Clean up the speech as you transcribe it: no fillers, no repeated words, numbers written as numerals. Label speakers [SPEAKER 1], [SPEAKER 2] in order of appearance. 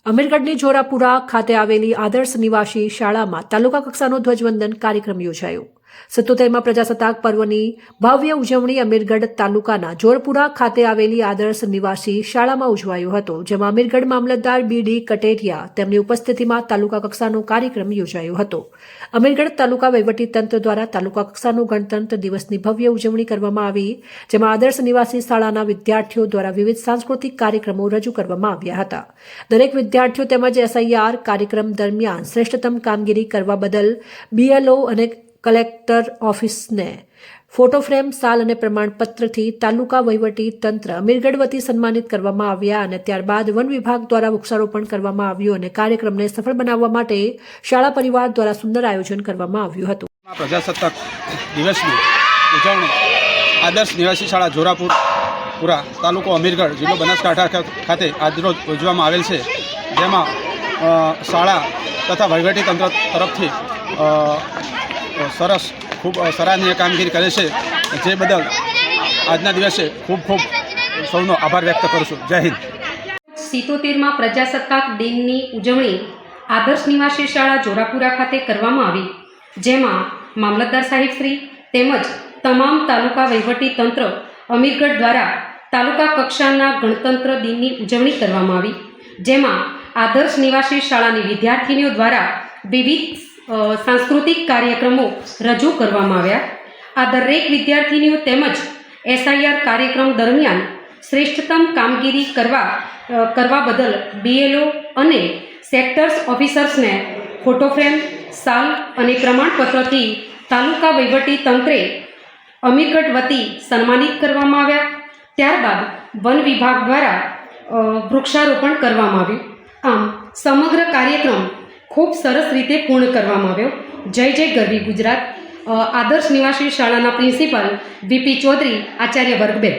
[SPEAKER 1] અમીરગઢની જોરાપુરા ખાતે આવેલી આદર્શ નિવાસી શાળામાં તાલુકા કક્ષાનો ધ્વજવંદન કાર્યક્રમ યોજાયો। 77માં પ્રજાસત્તાક પર્વની ભવ્ય ઉજવણી અમીરગઢ તાલુકાના જોરપુરા ખાતે આવેલી આદર્શ નિવાસી શાળામાં ઉજવાયો હતો, જેમાં અમીરગઢ મામલતદાર બી.ડી. કટેરિયા તેમની ઉપસ્થિતિમાં તાલુકા કક્ષાનો કાર્યક્રમ યોજાયો હતો। અમીરગઢ તાલુકા વહીવટીતંત્ર દ્વારા તાલુકા કક્ષાનો ગણતંત્ર દિવસની ભવ્ય ઉજવણી કરવામાં આવી, જેમાં આદર્શ નિવાસી શાળાના વિદ્યાર્થીઓ દ્વારા વિવિધ સાંસ્કૃતિક કાર્યક્રમો રજૂ કરવામાં આવ્યા હતા। દરેક વિદ્યાર્થીઓ તેમજ SIR કાર્યક્રમ દરમિયાન શ્રેષ્ઠતમ કામગીરી કરવા બદલ BLO અને કલેક્ટર ઓફિસને ફોટો ફ્રેમ, શાલ અને પ્રમાણપત્રથી તાલુકા વહીવટી તંત્ર અમીરગઢ વતી સન્માનિત કરવામાં આવ્યા અને ત્યારબાદ વન વિભાગ દ્વારા વૃક્ષારોપણ કરવામાં આવ્યું અને કાર્યક્રમને સફળ બનાવવા માટે શાળા પરિવાર દ્વારા સુંદર આયોજન કરવામાં આવ્યું હતું।
[SPEAKER 2] પ્રજાસત્તાક દિવસની ઉજવણી આદર્શ નિવાસી શાળા જોરાપુરા તાલુકો અમીરગઢ જિલ્લો બનાસકાંઠા ખાતે આજરોજ યોજવામાં આવેલ છે, જેમાં શાળા તથા વહીવટી તંત્ર તરફથી સરસ ખૂબ સરાહનીય કામગીરી કરે છે, જે બદલ આજના દિવસે ખૂબ સૌનો આભાર વ્યક્ત કરું છું। જય હિન્દ।
[SPEAKER 3] 77માં પ્રજાસત્તાક દિનની ઉજવણી આદર્શ નિવાસી શાળા જોરાપુરા ખાતે કરવામાં આવી, જેમાં મામલતદાર સાહેબશ્રી તેમજ તમામ તાલુકા વહીવટી તંત્ર અમીરગઢ દ્વારા તાલુકા કક્ષાના ગણતંત્ર દિનની ઉજવણી કરવામાં આવી, જેમાં આદર્શ નિવાસી શાળાની વિદ્યાર્થીનીઓ દ્વારા વિવિધ સાંસ્કૃતિક કાર્યક્રમો રજૂ કરવામાં આવ્યા। આ દરેક વિદ્યાર્થીનીઓ તેમજ SIR કાર્યક્રમ દરમિયાન શ્રેષ્ઠતમ કામગીરી કરવા બદલ BLO અને સેક્ટર્સ ઓફિસર્સને ફોટો ફ્રેમ, શાલ અને પ્રમાણપત્રથી તાલુકા વહીવટી તંત્રે અમીરગઢ વતી સન્માનિત કરવામાં આવ્યા। ત્યારબાદ વન વિભાગ દ્વારા વૃક્ષારોપણ કરવામાં આવ્યું। આમ સમગ્ર કાર્યક્રમ ખૂબ સરસ રીતે પૂર્ણ કરવામાં આવ્યો। જય જય ગરવી ગુજરાત। આદર્શ નિવાસી શાળાના પ્રિન્સિપાલ VP ચૌધરી, આચાર્ય વર્ગ 2।